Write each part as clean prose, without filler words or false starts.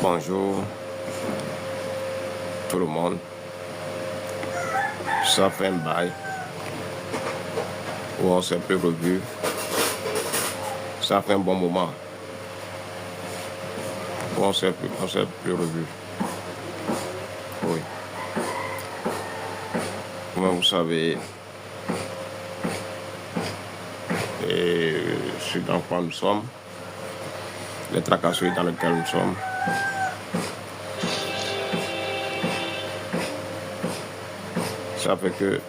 Bonjour tout le monde. Ça fait un bail où on s'est plus revu. Ça fait un bon moment où on s'est plus revu. Oui. Comme vous savez, c'est dans quoi nous sommes, les tracasseries dans lesquelles nous sommes. Ça fait que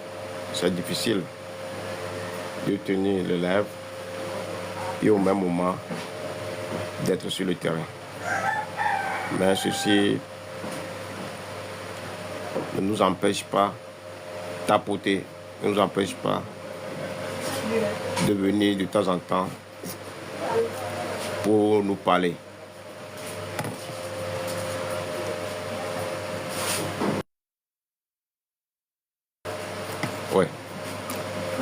c'est difficile de tenir le lèvres et au même moment d'être sur le terrain. Mais ceci ne nous empêche pas tapoter, ne nous empêche pas de venir de temps en temps pour nous parler. Oui,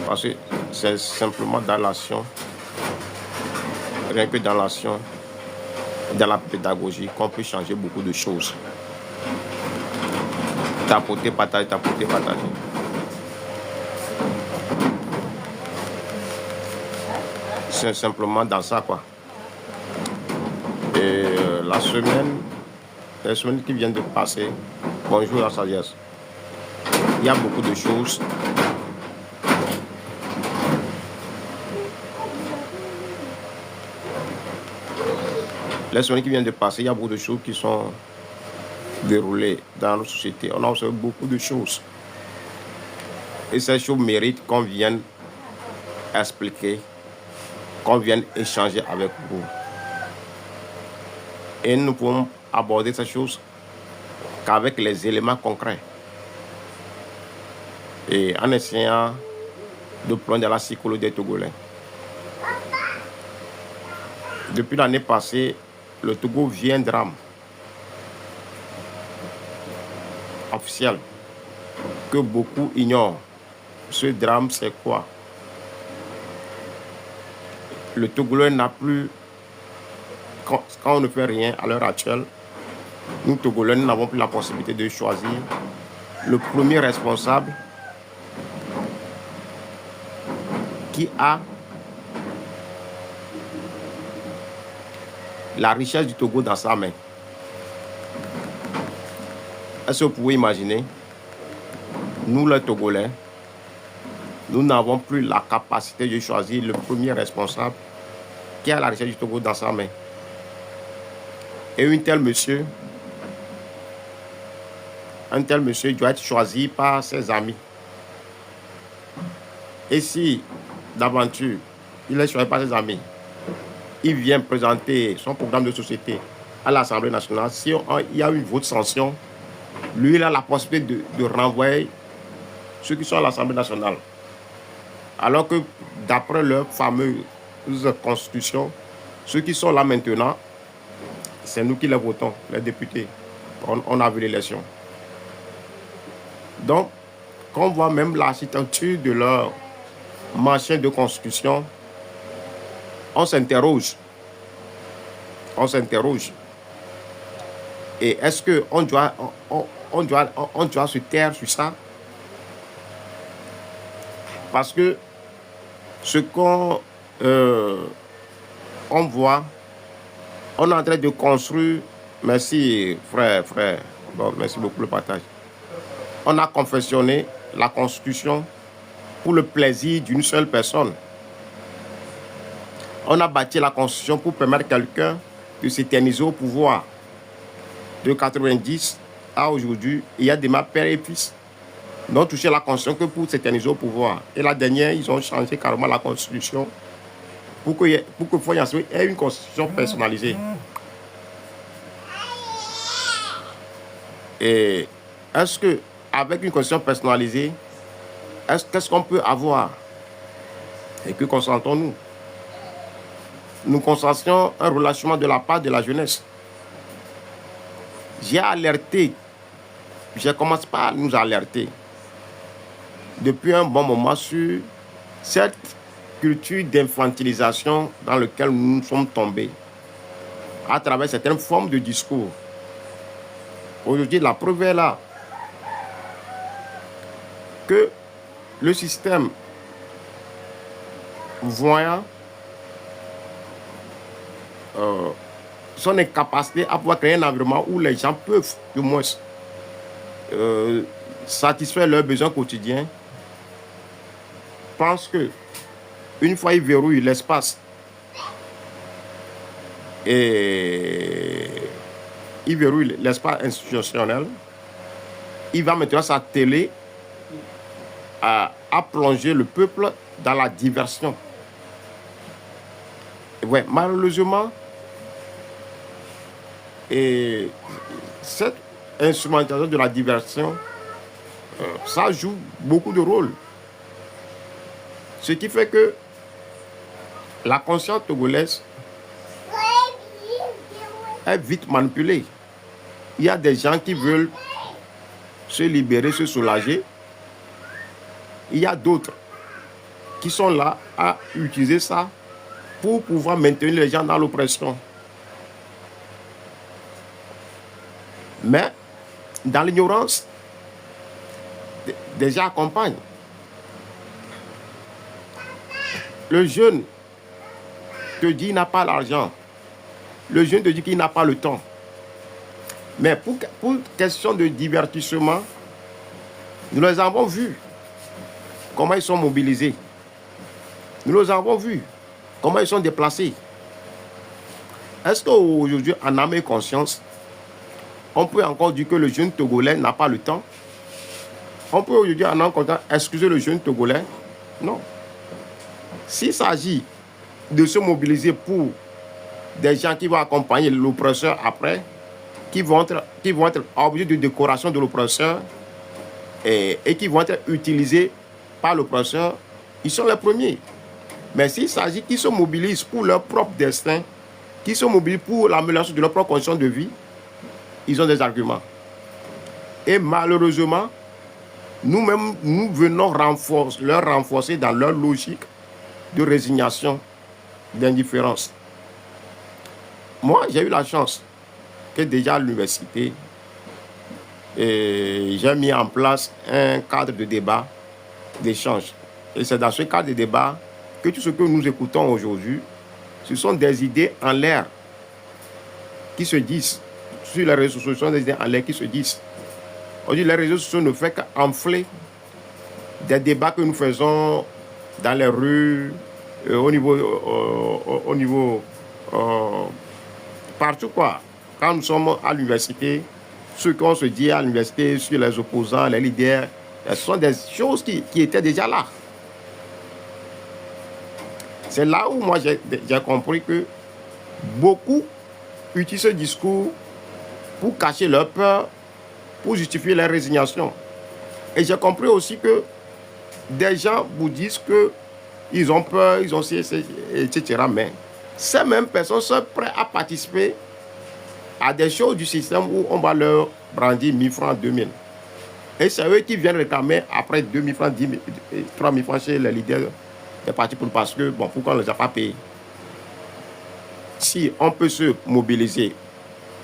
parce que c'est simplement dans l'action, rien que dans l'action, dans la pédagogie, qu'on peut changer beaucoup de choses. Tapoter, partager, tapoter, partager. C'est simplement dans ça, quoi. Et les semaines qui viennent de passer, bonjour la sagesse, il y a beaucoup de choses les semaines qui viennent de passer, il y a beaucoup de choses qui sont déroulées dans notre société. On a observé beaucoup de choses. Et ces choses méritent qu'on vienne expliquer, qu'on vienne échanger avec vous. Et nous pouvons aborder ces choses qu'avec les éléments concrets. Et en essayant de plonger dans la psychologie des Togolais. Depuis l'année passée, le Togo vit un drame officiel que beaucoup ignorent. Ce drame, c'est quoi? Le Togolais n'a plus, quand on ne fait rien à l'heure actuelle, nous Togolais n'avons plus la possibilité de choisir le premier responsable qui a la richesse du Togo dans sa main. Est-ce que vous pouvez imaginer, nous les Togolais, nous n'avons plus la capacité de choisir le premier responsable qui a la richesse du Togo dans sa main. Et un tel monsieur doit être choisi par ses amis. Et si, d'aventure, il est choisi par ses amis, il vient présenter son programme de société à l'Assemblée nationale, si il y a une vote sanction, lui, il a la possibilité de renvoyer ceux qui sont à l'Assemblée nationale. Alors que d'après leur fameuse constitution, ceux qui sont là maintenant, c'est nous qui les votons, les députés. On a vu l'élection. Donc, quand on voit même l'architecture de leur machin de constitution, on s'interroge. Et est-ce qu'on doit se taire sur ça? Parce que ce qu'on on voit, on est en train de construire. Merci frère. Bon, merci beaucoup le partage. On a confectionné la Constitution pour le plaisir d'une seule personne. On a bâti la Constitution pour permettre à quelqu'un de s'éterniser au pouvoir. De 90 à aujourd'hui, il y a des pères et fils n'ont touché la Constitution que pour s'éterniser au pouvoir. Et la dernière, ils ont changé carrément la Constitution pour que Foyansou ait une Constitution personnalisée. Et est-ce que avec une Constitution personnalisée, qu'est-ce qu'on peut avoir? Et que consentons-nous? Nous constatons un relâchement de la part de la jeunesse. J'ai alerté, je commence par nous alerter depuis un bon moment sur cette culture d'infantilisation dans laquelle nous sommes tombés à travers certaines formes de discours. Aujourd'hui, la preuve est là que le système voyant son incapacité à pouvoir créer un environnement où les gens peuvent, du moins, satisfaire leurs besoins quotidiens, pense que une fois il verrouille l'espace et il verrouille l'espace institutionnel, il va maintenant s'atteler à plonger le peuple dans la diversion. Ouais, malheureusement, et cette instrumentalisation de la diversion, ça joue beaucoup de rôle. Ce qui fait que la conscience togolaise est vite manipulée. Il y a des gens qui veulent se libérer, se soulager. Il y a d'autres qui sont là à utiliser ça pour pouvoir maintenir les gens dans l'oppression. Mais dans l'ignorance, des gens accompagnent. Le jeune te dit qu'il n'a pas l'argent. Le jeune te dit qu'il n'a pas le temps. Mais pour question de divertissement, nous les avons vus. Comment ils sont mobilisés. Nous les avons vus. Comment ils sont déplacés. Est-ce qu'aujourd'hui, en âme et conscience, on peut encore dire que le jeune Togolais n'a pas le temps? On peut aujourd'hui en âme et conscience excuser le jeune Togolais? Non. S'il s'agit de se mobiliser pour des gens qui vont accompagner l'oppresseur après, qui vont être objets de décoration de l'oppresseur et qui vont être utilisés par l'oppresseur, ils sont les premiers. Mais s'il s'agit qu'ils se mobilisent pour leur propre destin, qu'ils se mobilisent pour l'amélioration de leur propre condition de vie, ils ont des arguments. Et malheureusement, nous-mêmes, nous venons leur renforcer dans leur logique de résignation, d'indifférence. Moi, j'ai eu la chance que déjà à l'université, j'ai mis en place un cadre de débat, d'échange. Et c'est dans ce cadre de débat que tout ce que nous écoutons aujourd'hui, ce sont des idées en l'air qui se disent. Sur les réseaux sociaux, ce sont des idées en l'air qui se disent. Aujourd'hui, les réseaux sociaux ne font qu'enfler des débats que nous faisons dans les rues, au niveau partout quoi. Quand nous sommes à l'université, ce qu'on se dit à l'université sur les opposants, les leaders, ce sont des choses qui étaient déjà là. C'est là où moi j'ai compris que beaucoup utilisent ce discours pour cacher leur peur, pour justifier leur résignation. Et j'ai compris aussi que des gens vous disent qu'ils ont peur, ils ont etc. Mais ces mêmes personnes sont prêtes à participer à des choses du système où on va leur brandir 1000 francs, 2000. Et c'est eux qui viennent réclamer après 2000 francs, 10 000, 3000 francs chez les leaders des partis parce que, bon, pourquoi on ne les a pas payés? Si on peut se mobiliser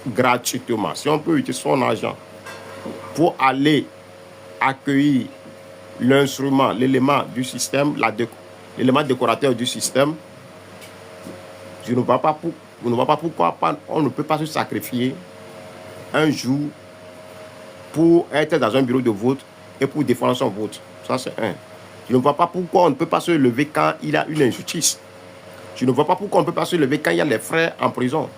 gratuitement, si on peut utiliser son argent pour aller accueillir l'instrument, l'élément du système, l'élément décorateur du système, je ne vois pas pourquoi on ne peut pas se sacrifier un jour pour être dans un bureau de vote et pour défendre son vote. Ça, c'est un. Je ne vois pas pourquoi on ne peut pas se lever quand il y a une injustice. Je ne vois pas pourquoi on ne peut pas se lever quand il y a les frères en prison.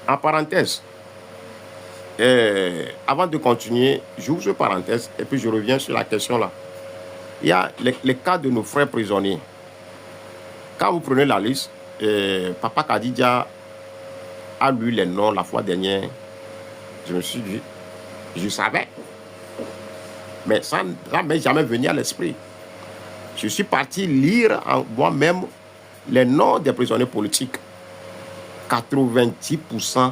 En parenthèse, avant de continuer, j'ouvre cette parenthèse et puis je reviens sur la question là. Il y a les cas de nos frères prisonniers. Quand vous prenez la liste, Papa Kadidja a lu les noms la fois dernière. Je me suis dit, je savais. Mais ça ne m'est jamais venu à l'esprit. Je suis parti lire en moi-même les noms des prisonniers politiques. 90%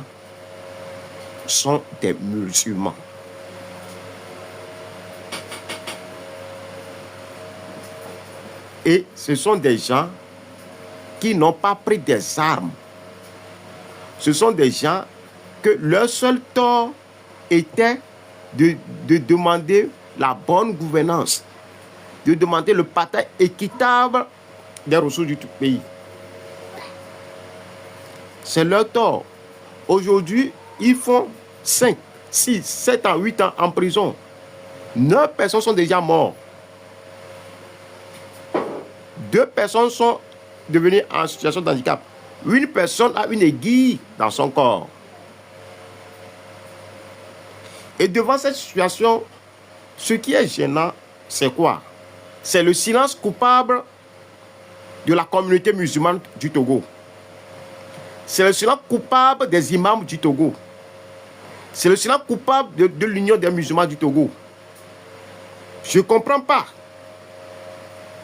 sont des musulmans. Et ce sont des gens qui n'ont pas pris des armes. Ce sont des gens que leur seul tort, était de demander la bonne gouvernance, de demander le partage équitable des ressources du pays. C'est leur tort. Aujourd'hui, ils font 5, 6, 7 ans, 8 ans en prison. 9 personnes sont déjà mortes. 2 personnes sont devenues en situation de handicap. Une personne a une aiguille dans son corps. Et devant cette situation, ce qui est gênant, c'est quoi? C'est le silence coupable de la communauté musulmane du Togo. C'est le silence coupable des imams du Togo. C'est le silence coupable de l'Union des musulmans du Togo. Je ne comprends pas.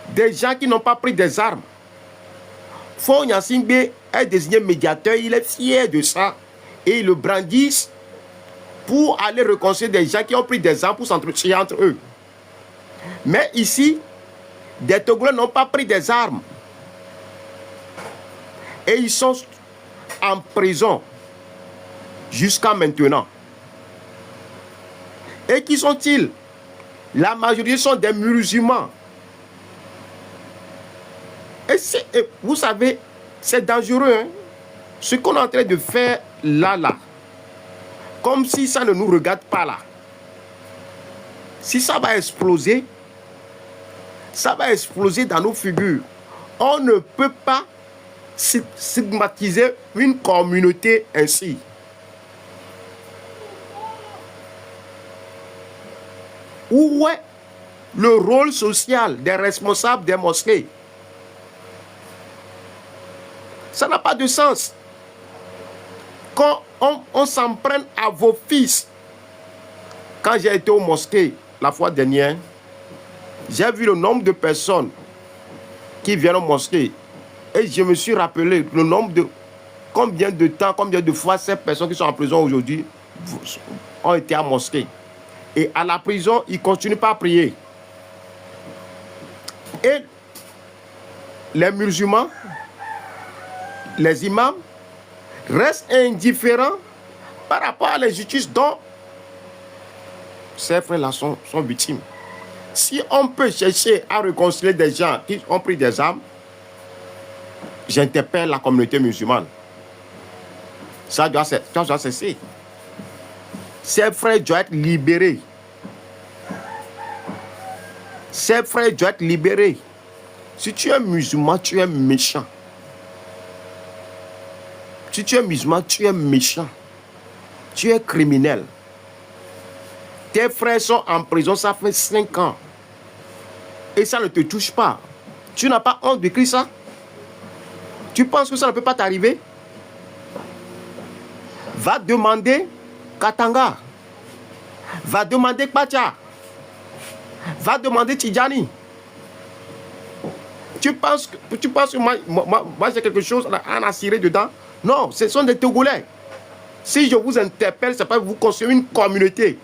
Des gens qui n'ont pas pris des armes. Faure Gnassingbé est désigné médiateur, il est fier de ça. Et ils le brandissent pour aller réconcilier des gens qui ont pris des armes pour s'entretuer entre eux. Mais ici, des Togolais n'ont pas pris des armes. Et ils sont en prison jusqu'à maintenant. Et qui sont-ils? La majorité sont des musulmans. Et vous savez, c'est dangereux. Hein? Ce qu'on est en train de faire là. Comme si ça ne nous regarde pas là. Si ça va exploser dans nos figures. On ne peut pas stigmatiser une communauté ainsi. Où est le rôle social des responsables des mosquées? Ça n'a pas de sens. Quand on s'en prenne à vos fils. Quand j'ai été aux mosquées la fois dernière, j'ai vu le nombre de personnes qui viennent aux mosquées. Et je me suis rappelé le nombre de... Combien de temps, combien de fois ces personnes qui sont en prison aujourd'hui ont été à mosquée. Et à la prison, ils ne continuent pas à prier. Et les musulmans, les imams, restent indifférents par rapport à l'injustice dont ces frères-là sont victimes. Si on peut chercher à réconcilier des gens qui ont pris des armes, j'interpelle la communauté musulmane. Ça doit cesser. Ces frères doivent être libérés. Ces frères doivent être libérés. Si tu es musulman, tu es méchant. Si tu es musulman, tu es méchant. Tu es criminel. Tes frères sont en prison, ça fait 5 ans. Et ça ne te touche pas. Tu n'as pas honte d'écrire ça? Tu penses que ça ne peut pas t'arriver? Va demander Katanga. Va demander Kpacha. Va demander Tidjani. Tu penses que moi j'ai quelque chose à en assurer dedans? Non, ce sont des Togolais. Si je vous interpelle, c'est pas vous construire une communauté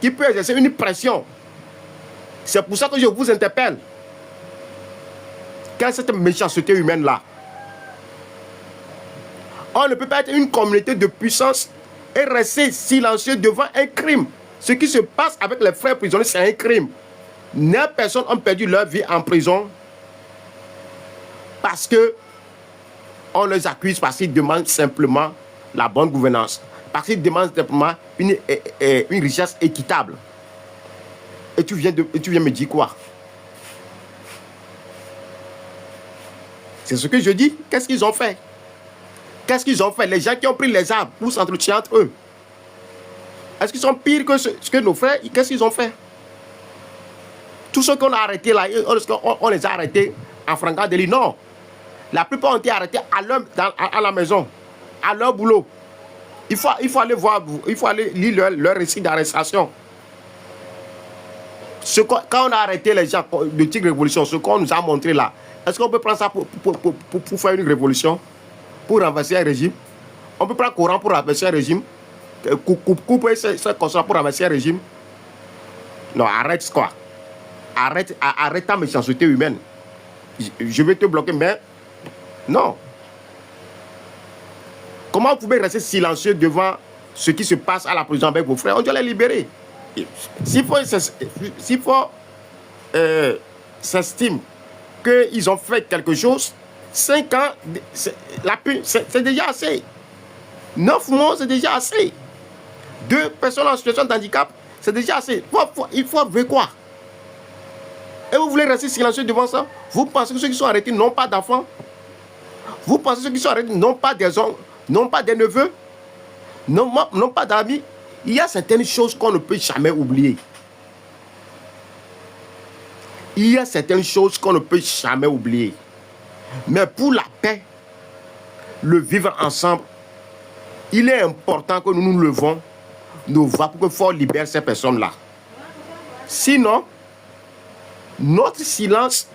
qui peut exercer une pression. C'est pour ça que je vous interpelle. Quelle est cette méchanceté humaine-là? On ne peut pas être une communauté de puissance et rester silencieux devant un crime. Ce qui se passe avec les frères prisonniers, c'est un crime. 9 personnes ont perdu leur vie en prison parce que on les accuse parce qu'ils demandent simplement la bonne gouvernance. Parce qu'ils demandent simplement une richesse équitable. Et tu viens me dire quoi? C'est ce que je dis. Qu'est-ce qu'ils ont fait? Qu'est-ce qu'ils ont fait? Les gens qui ont pris les armes pour s'entretuer entre eux. Est-ce qu'ils sont pires que nos frères? Qu'est-ce qu'ils ont fait? Tous ceux qu'on a arrêtés là, on les a arrêtés en franquant délit. Non. La plupart ont été arrêtés à la maison, à leur boulot. Il faut aller voir, il faut aller lire leur récit d'arrestation. Quand on a arrêté les gens de Tigre Révolution, ce qu'on nous a montré là, est-ce qu'on peut prendre ça pour faire une révolution? Pour renverser un régime? On peut prendre Coran pour renverser un régime? Couper ce constat pour renverser un régime? Non, arrête quoi. Arrête ta méchanceté humaine. Je vais te bloquer, mais non. Comment vous pouvez rester silencieux devant ce qui se passe à la prison avec vos frères, on doit les libérer. S'il faut s'estime qu'ils ont fait quelque chose, 5 ans, c'est déjà assez. 9 mois, c'est déjà assez. 2 personnes en situation de handicap, c'est déjà assez. Il faut avouer quoi? Et vous voulez rester silencieux devant ça? Vous pensez que ceux qui sont arrêtés n'ont pas d'enfants? Vous pensez que ceux qui sont arrêtés n'ont pas des hommes, n'ont pas des neveux, n'ont pas d'amis? Il y a certaines choses qu'on ne peut jamais oublier. Il y a certaines choses qu'on ne peut jamais oublier. Mais pour la paix, le vivre ensemble, il est important que nous nous levons nos voix pour que Fort libère ces personnes-là. Sinon, notre silence,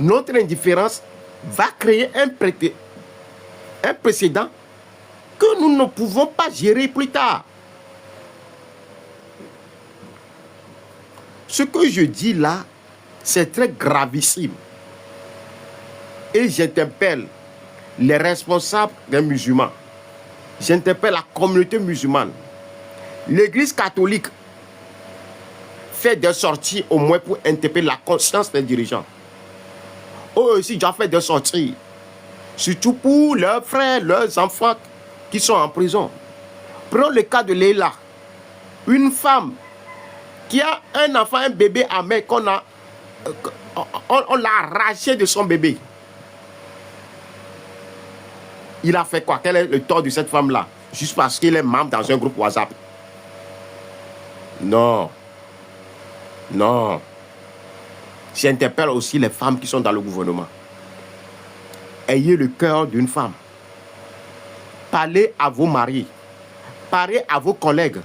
notre indifférence va créer un précédent que nous ne pouvons pas gérer plus tard. Ce que je dis là, c'est très gravissime. Et j'interpelle les responsables des musulmans. J'interpelle la communauté musulmane. L'Église catholique fait des sorties au moins pour interpeller la conscience des dirigeants. Eux aussi doivent faire des sorties. Surtout pour leurs frères, leurs enfants qui sont en prison. Prenons le cas de Leila. Une femme qui a un enfant, un bébé à main qu'on a... On l'a arraché de son bébé. Il a fait quoi? Quel est le tort de cette femme-là? Juste parce qu'il est membre dans un groupe WhatsApp. Non. Non. J'interpelle aussi les femmes qui sont dans le gouvernement. Ayez le cœur d'une femme. Parlez à vos maris. Parlez à vos collègues.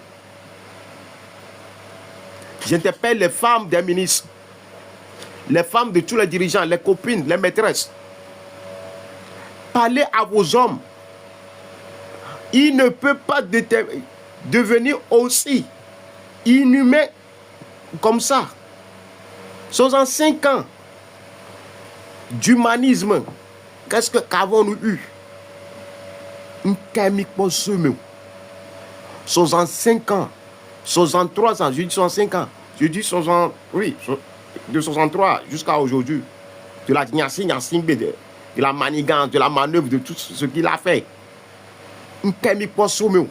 J'interpelle les femmes des ministres. Les femmes de tous les dirigeants, les copines, les maîtresses. Parlez à vos hommes. Il ne peut pas devenir aussi inhumain comme ça. 65 ans d'humanisme. Qu'avons-nous eu? Une chimique pour ce même. 65 ans. 63 ans. Je dis 65 ans. Je dis 60. Oui. De 63 jusqu'à aujourd'hui. De la de la manigance, de la manœuvre, de tout ce qu'il a fait. Une chimique pour ce même.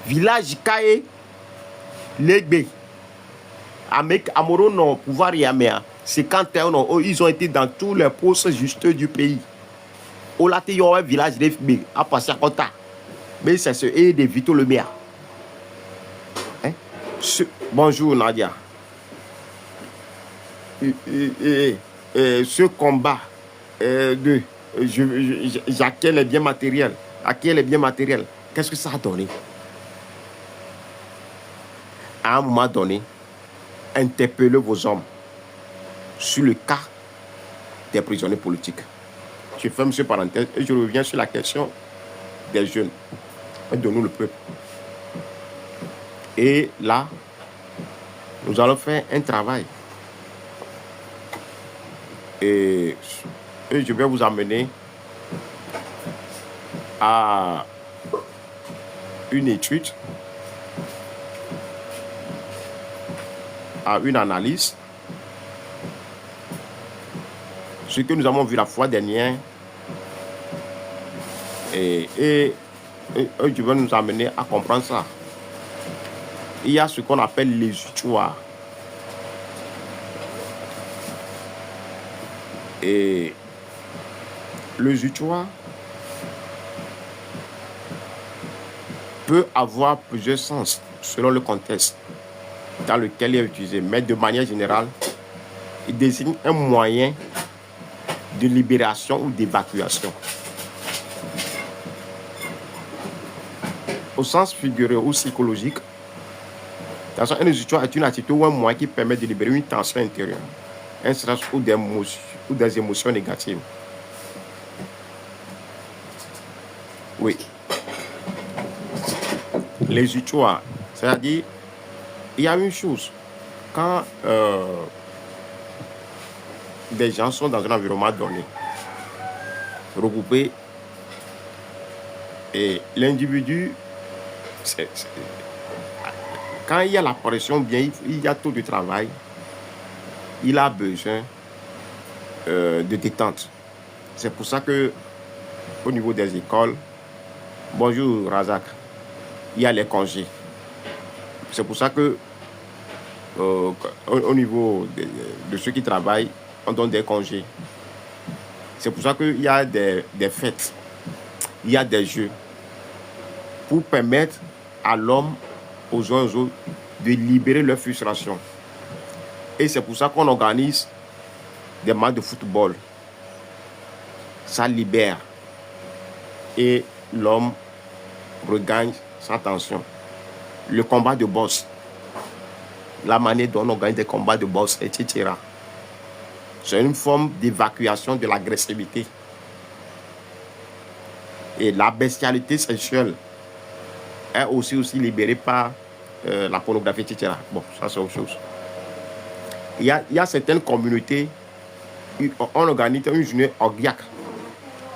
Village Kaye. Legbe. Avec Amoro, non, pouvoir y amener. C'est quand ils ont été dans tous les postes justes du pays. Au laté, il y a un village d'FB, à passer à Kota. Mais c'est ce et de Vito Le Mia. Hein? Bonjour Nadia. Ce combat j'acquiers les biens matériels. Acquiers les biens matériels. Qu'est-ce que ça a donné? À un moment donné, interpellez vos hommes sur le cas des prisonniers politiques. Je ferme ce parenthèse et je reviens sur la question des jeunes de nous le peuple. Et là, nous allons faire un travail. Et je vais vous amener à une étude, à une analyse. Ce que nous avons vu la fois dernière, et je vais nous amener à comprendre ça. Il y a ce qu'on appelle les utoirs. Et le utoire peut avoir plusieurs sens selon le contexte dans lequel il est utilisé. Mais de manière générale, il désigne un moyen de libération ou d'évacuation. Au sens figuré ou psychologique, un utoire est une attitude ou un moyen qui permet de libérer une tension intérieure, un stress ou des émotions négatives. Oui. Les utoires, c'est-à-dire, il y a une chose, quand des gens sont dans un environnement donné, regroupés Et l'individu, quand il y a la pression, bien, il y a trop de travail, il a besoin de détente. C'est pour ça que au niveau des écoles, bonjour Razak, il y a les congés. C'est pour ça que au niveau de ceux qui travaillent, on donne des congés. C'est pour ça qu'il y a des fêtes, il y a des jeux pour permettre à l'homme, aux uns aux autres, de libérer leur frustration. Et c'est pour ça qu'on organise des matchs de football. Ça libère. Et l'homme regagne sa tension. Le combat de boxe, la manière dont on gagne des combats de boxe, etc. C'est une forme d'évacuation de l'agressivité. Et la bestialité sexuelle est aussi libérée par la pornographie, etc. Bon, ça c'est autre chose. Il y a certaines communautés, on organise une journée orgiaque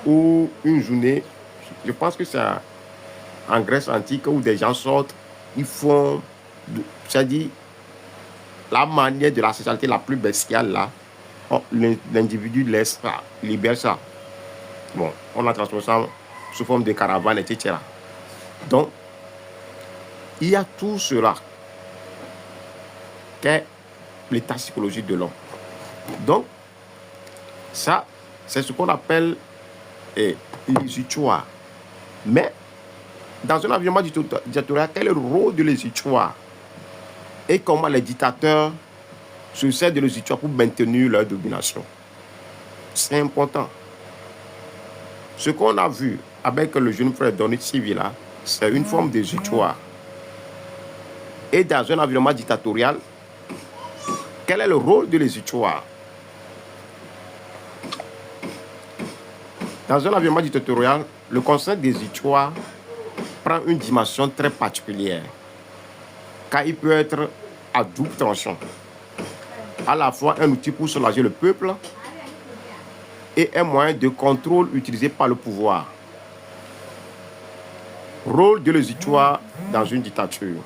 ou une journée, je pense que c'est en Grèce antique, où des gens sortent, ils font, c'est-à-dire la manière de la sexualité la plus bestiale là, l'individu laisse ça, libère ça. Bon, on a transformé ça sous forme de caravane, etc. Donc, il y a tout cela qu'est l'état psychologique de l'homme. Donc, ça, c'est ce qu'on appelle les histoires. Mais, dans un environnement dictatorial, quel est le rôle de les histoires? Et comment les dictateurs se servent de les histoires pour maintenir leur domination? C'est important. Ce qu'on a vu avec le jeune frère Donny Sivila, c'est une forme de histoire. Et dans un environnement dictatorial, quel est le rôle de les histoires? Dans un environnement dictatorial, le concept des histoires prend une dimension très particulière, car il peut être à double tranchant. À la fois un outil pour soulager le peuple et un moyen de contrôle utilisé par le pouvoir. Rôle de l'auditoire dans une dictature.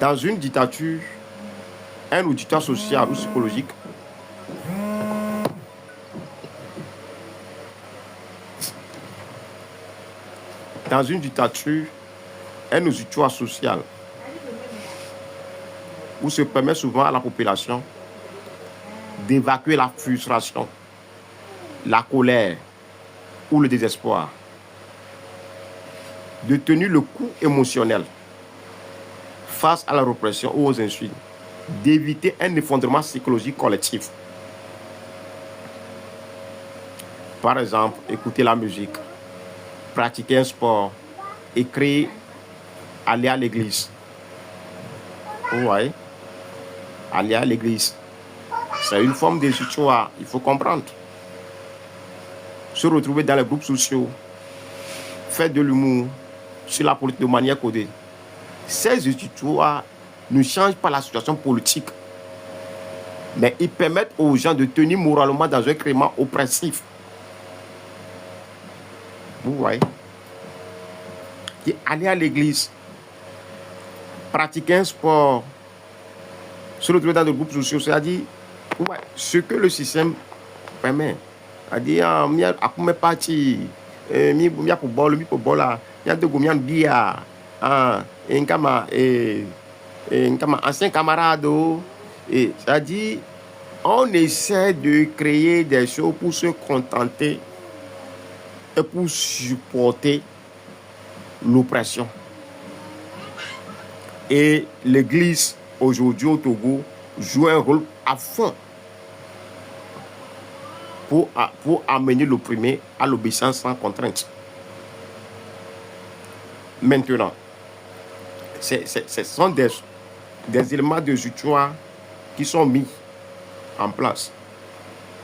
Dans une dictature, un auditoire social ou psychologique dans une dictature, un auditoire social où se permet souvent à la population d'évacuer la frustration, la colère ou le désespoir, de tenir le coup émotionnel face à la répression ou aux insultes, d'éviter un effondrement psychologique collectif. Par exemple, écouter la musique, pratiquer un sport, écrire, aller à l'église. Vous voyez? Aller à l'église. C'est une forme de histoire, il faut comprendre. Se retrouver dans les groupes sociaux, faire de l'humour sur la politique de manière codée. Ces histoires ne changent pas la situation politique, mais ils permettent aux gens de tenir moralement dans un climat oppressif. Vous voyez? Et aller à l'église, pratiquer un sport, se retrouver dans des groupes sociaux, c'est-à-dire ouais, ce que le système permet. C'est-à-dire, il y a une partie, il y a pour bol, il y a de gomian bia, un ancien camarade, c'est-à-dire, on essaie de créer des choses pour se contenter et pour supporter l'oppression. Et l'Église, aujourd'hui au Togo, joue un rôle à fond pour amener l'opprimé à l'obéissance sans contrainte. Maintenant, ce sont des éléments de histoire qui sont mis en place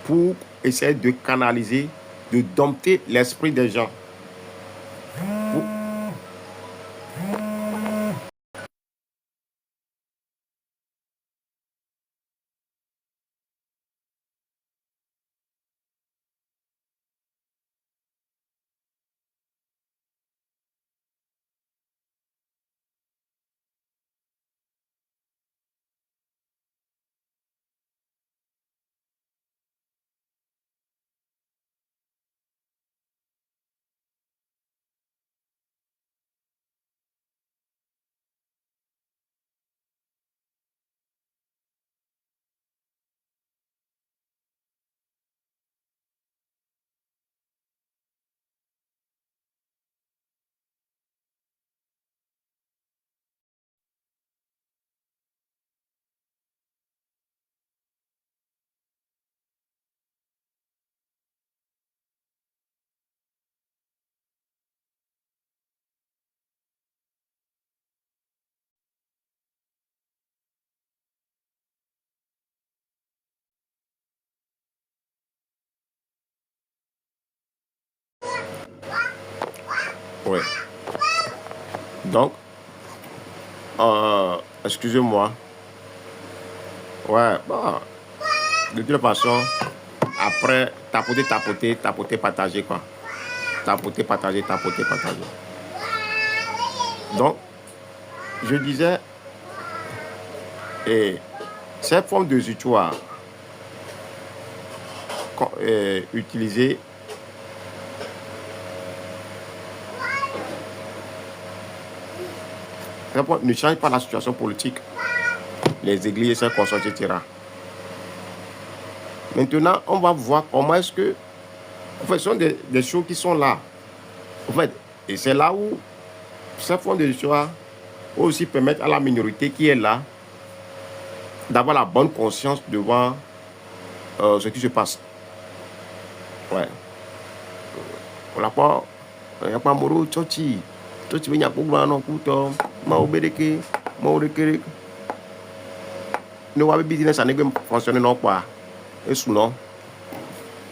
pour essayer de canaliser, de dompter l'esprit des gens. Ouais. Donc, excusez-moi. Ouais, bon, de toute façon, après, tapoter, partager, quoi. Tapoter, partager. Donc, je disais, et cette forme de tutoie utilisée ne change pas la situation politique, les églises, ces constats, etc. Maintenant, on va voir comment est-ce que... En fait, ce sont des choses qui sont là. En fait, et c'est là où cette forme de l'histoire aussi permettre à la minorité qui est là d'avoir la bonne conscience devant ce qui se passe. Ouais. On n'a pas... Il n'y a pas moro, tchotchi. Tchotchi, il n'y a pas de couteau. Maobédeke, maobédeke. Ne va pas business, ça n'est pas fonctionner non pas. Et sinon,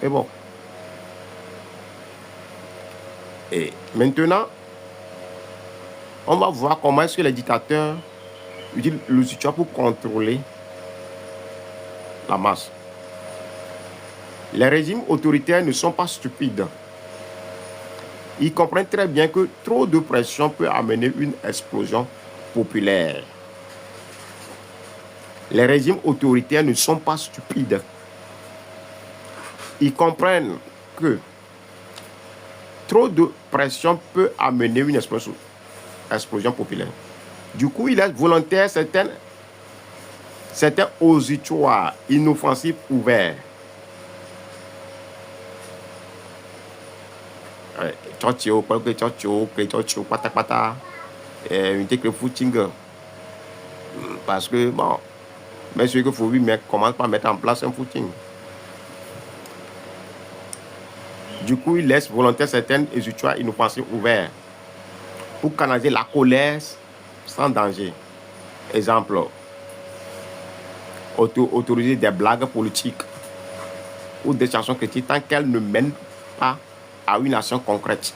et bon. Et maintenant, on va voir comment est-ce que les dictateurs utilisent le situation pour contrôler la masse. Les régimes autoritaires ne sont pas stupides. Ils comprennent très bien que trop de pression peut amener une explosion populaire. Les régimes autoritaires ne sont pas stupides. Ils comprennent que trop de pression peut amener une explosion populaire. Du coup, il est volontaire certains ositoires inoffensifs ouverts. Parce que, bon, mais ce qu'il faut, oui, mais commence par mettre en place un footing. Du coup, il laisse volontaire certaines ositoires inoffensifs ouverts pour canaliser la colère sans danger. Exemple, autoriser des blagues politiques ou des chansons critiques tant qu'elles ne mènent pas à une action concrète.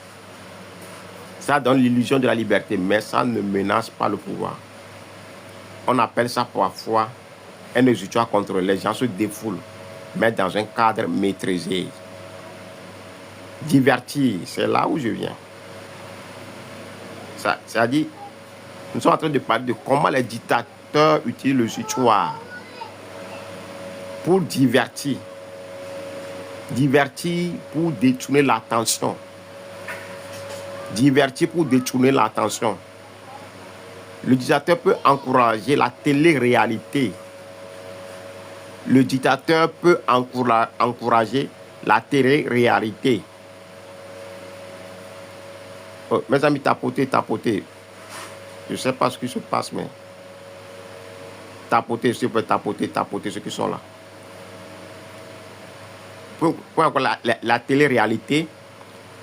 Ça donne l'illusion de la liberté, mais ça ne menace pas le pouvoir. On appelle ça parfois un exutoire contre les gens se défoulent, mais dans un cadre maîtrisé. Divertir, c'est là où je viens. C'est-à-dire, nous sommes en train de parler de comment les dictateurs utilisent le exutoire pour divertir. Divertir pour détourner l'attention. Divertir pour détourner l'attention. Le dictateur peut encourager la télé-réalité. Le dictateur peut encourager la télé-réalité. Oh, mes amis, tapotez. Je ne sais pas ce qui se passe, mais tapotez, s'il vous plaît, tapotez ceux qui sont là. Pour la télé-réalité,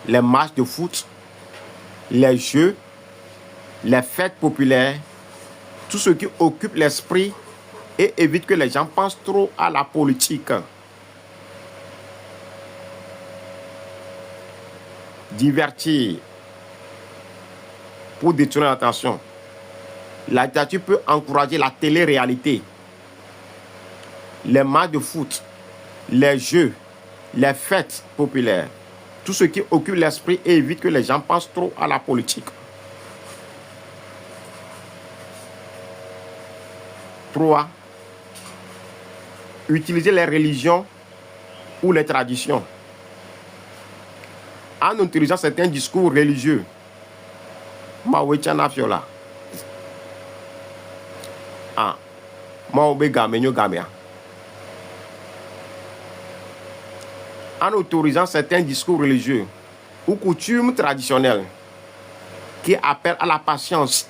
les matchs de foot, les jeux, les fêtes populaires, tout ce qui occupe l'esprit et évite que les gens pensent trop à la politique. Divertir pour détourner l'attention. La dictature peut encourager la télé-réalité, les matchs de foot, les jeux, les fêtes populaires, tout ce qui occupe l'esprit et évite que les gens pensent trop à la politique. 3. Utiliser les religions ou les traditions. En utilisant certains discours religieux, en autorisant certains discours religieux ou coutumes traditionnelles qui appellent à la patience,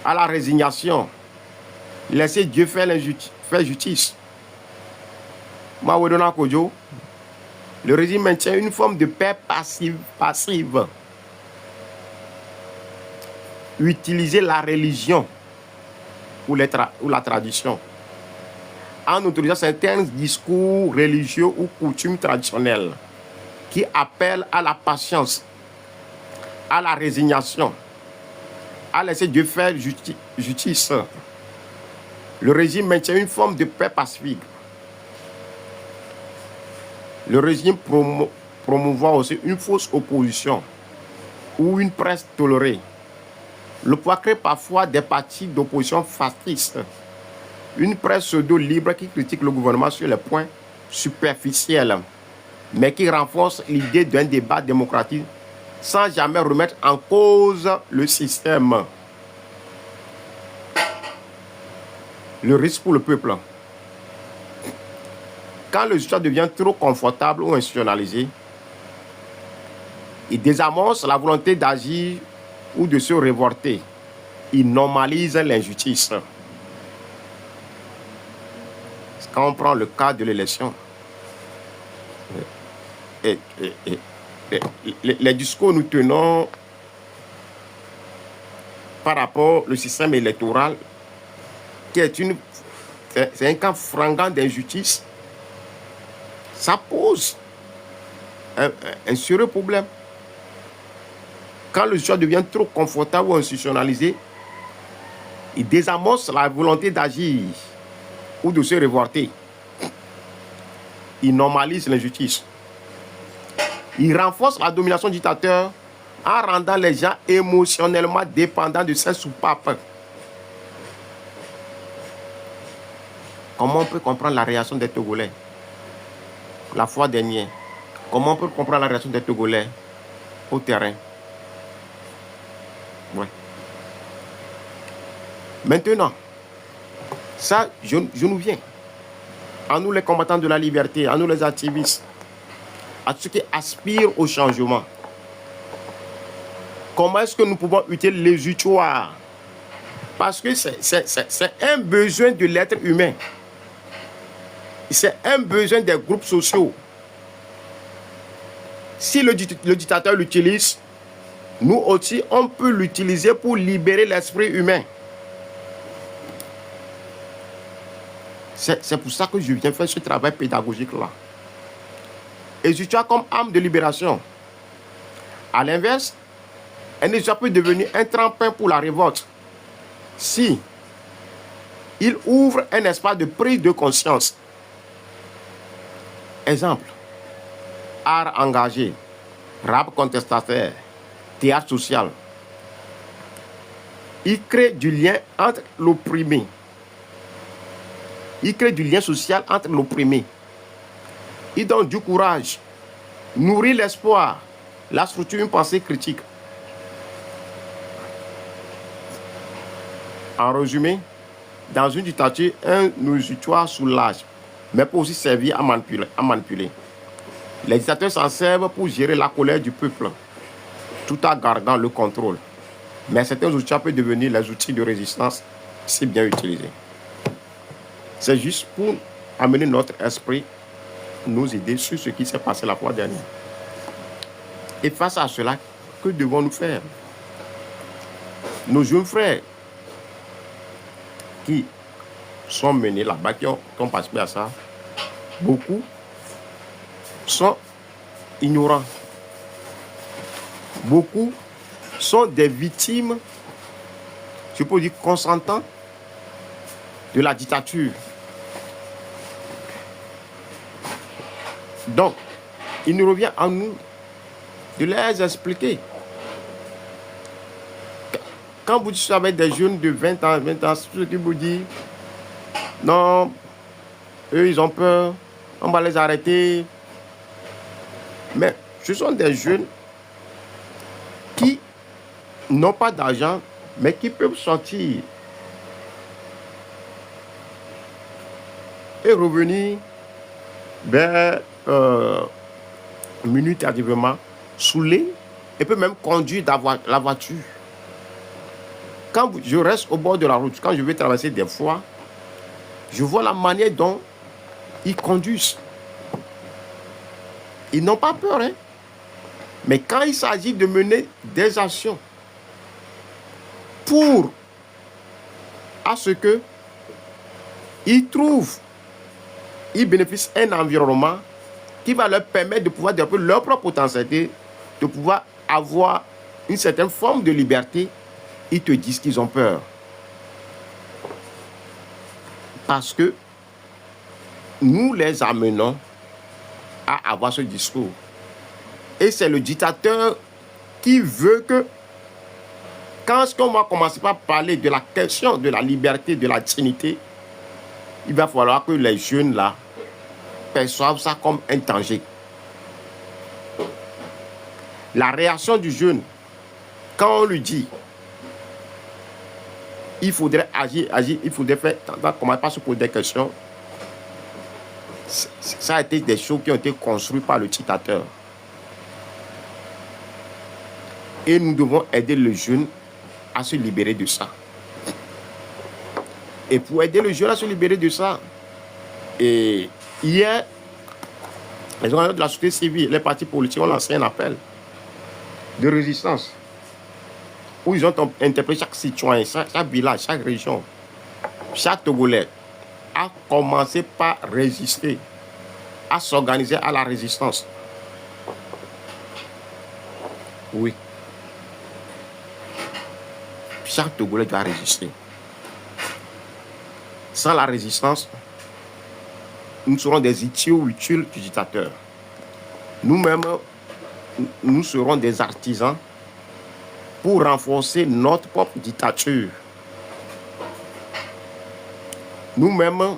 à la résignation, laissez Dieu faire justice. Le régime maintient une forme de paix passive. Utiliser la religion ou la tradition en autorisant certains discours religieux ou coutumes traditionnelles qui appellent à la patience, à la résignation, à laisser Dieu faire justice. Le régime maintient une forme de paix pacifique. Le régime promouvoit aussi une fausse opposition ou une presse tolérée. Le pouvoir crée parfois des partis d'opposition fascistes. Une presse pseudo-libre qui critique le gouvernement sur les points superficiels, mais qui renforce l'idée d'un débat démocratique sans jamais remettre en cause le système. Le risque pour le peuple. Quand le système devient trop confortable ou institutionnalisé, il désamorce la volonté d'agir ou de se révolter. Il normalise l'injustice. Quand on prend le cas de l'élection, les discours que nous tenons par rapport au système électoral, qui est c'est un cas flagrant d'injustice, ça pose un sérieux problème. Quand le choix devient trop confortable ou institutionnalisé, il désamorce la volonté d'agir ou de se révolter. Il normalise l'injustice. Il renforce la domination dictateur en rendant les gens émotionnellement dépendants de ces soupapes. Comment on peut comprendre la réaction des Togolais la fois dernière? Comment on peut comprendre la réaction des Togolais au terrain? Ouais. Maintenant, ça, je nous viens. À nous les combattants de la liberté, à nous les activistes, à ceux qui aspirent au changement. Comment est-ce que nous pouvons utiliser les utoires? Parce que c'est un besoin de l'être humain. C'est un besoin des groupes sociaux. Si le dictateur l'utilise, nous aussi, on peut l'utiliser pour libérer l'esprit humain. C'est pour ça que je viens faire ce travail pédagogique-là. Et je vois comme arme de libération. À l'inverse, un échappé peut devenir un tremplin pour la révolte. Si il ouvre un espace de prise de conscience. Exemple, art engagé, rap contestataire, théâtre social. Il crée du lien entre l'opprimé. Il crée du lien social entre l'opprimé. Il donne du courage, nourrit l'espoir, la structure une pensée critique. En résumé, dans une dictature, un usutoire soulage, mais peut aussi servir à manipuler. Les dictateurs s'en servent pour gérer la colère du peuple, tout en gardant le contrôle. Mais certains outils peuvent devenir les outils de résistance si bien utilisés. C'est juste pour amener notre esprit, nous aider sur ce qui s'est passé la fois dernière. Et face à cela, que devons-nous faire? Nos jeunes frères qui sont menés là-bas, qui ont participé à ça, beaucoup sont ignorants. Beaucoup sont des victimes, je peux dire consentants, de la dictature. Donc, il nous revient à nous de les expliquer. Quand vous dites avec des jeunes de 20 ans, ceux qui vous disent non, eux ils ont peur, on va les arrêter. Mais ce sont des jeunes qui n'ont pas d'argent, mais qui peuvent sortir et revenir vers minuit tardivement, saoulés, et peut même conduire la voiture. Quand je reste au bord de la route, quand je vais traverser des fois, je vois la manière dont ils conduisent. Ils n'ont pas peur, hein? Mais quand il s'agit de mener des actions pour à ce que ils bénéficient d'un environnement qui va leur permettre de pouvoir développer leur propre potentialité, de pouvoir avoir une certaine forme de liberté, ils te disent qu'ils ont peur. Parce que nous les amenons à avoir ce discours. Et c'est le dictateur qui veut que, quand on va commencer par parler de la question de la liberté, de la dignité, il va falloir que les jeunes là perçoivent ça comme un danger. La réaction du jeune, quand on lui dit il faudrait agir, il faudrait faire, commencer par se poser des questions, ça a été des choses qui ont été construites par le dictateur. Et nous devons aider le jeune à se libérer de ça. Et pour aider le jeune à se libérer de ça, et hier, les organisations de la société civile, les partis politiques ont lancé un appel de résistance où ils ont interpellé chaque citoyen, chaque village, chaque région, chaque Togolais à commencer par résister, à s'organiser à la résistance. Oui. Chaque Togolais doit résister. Sans la résistance, nous serons des idiots utiles du dictateur. Nous-mêmes, nous serons des artisans pour renforcer notre propre dictature. Nous-mêmes,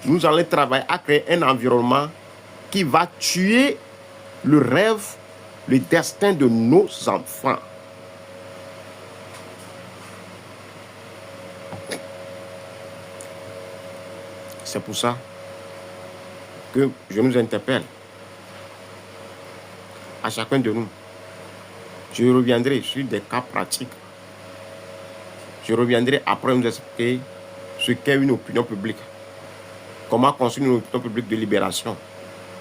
nous allons travailler à créer un environnement qui va tuer le rêve, le destin de nos enfants. C'est pour ça que je nous interpelle à chacun de nous. Je reviendrai sur des cas pratiques. Je reviendrai après nous expliquer ce qu'est une opinion publique, comment construire une opinion publique de libération,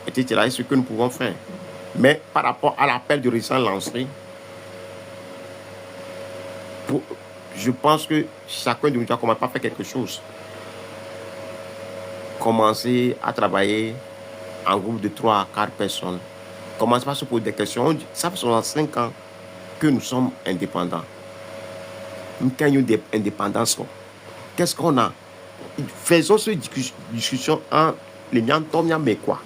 etc. Et ce que nous pouvons faire. Mais par rapport à l'appel de résistance lancé, je pense que chacun de nous doit commencer par faire quelque chose. Commencer à travailler en groupe de 3 à 4 personnes. Commencer par se poser des questions. Ça fait 65 ans que nous sommes indépendants. Nous avons une indépendance. Qu'est-ce qu'on a? Faisons cette discussion en les miantom mais quoi?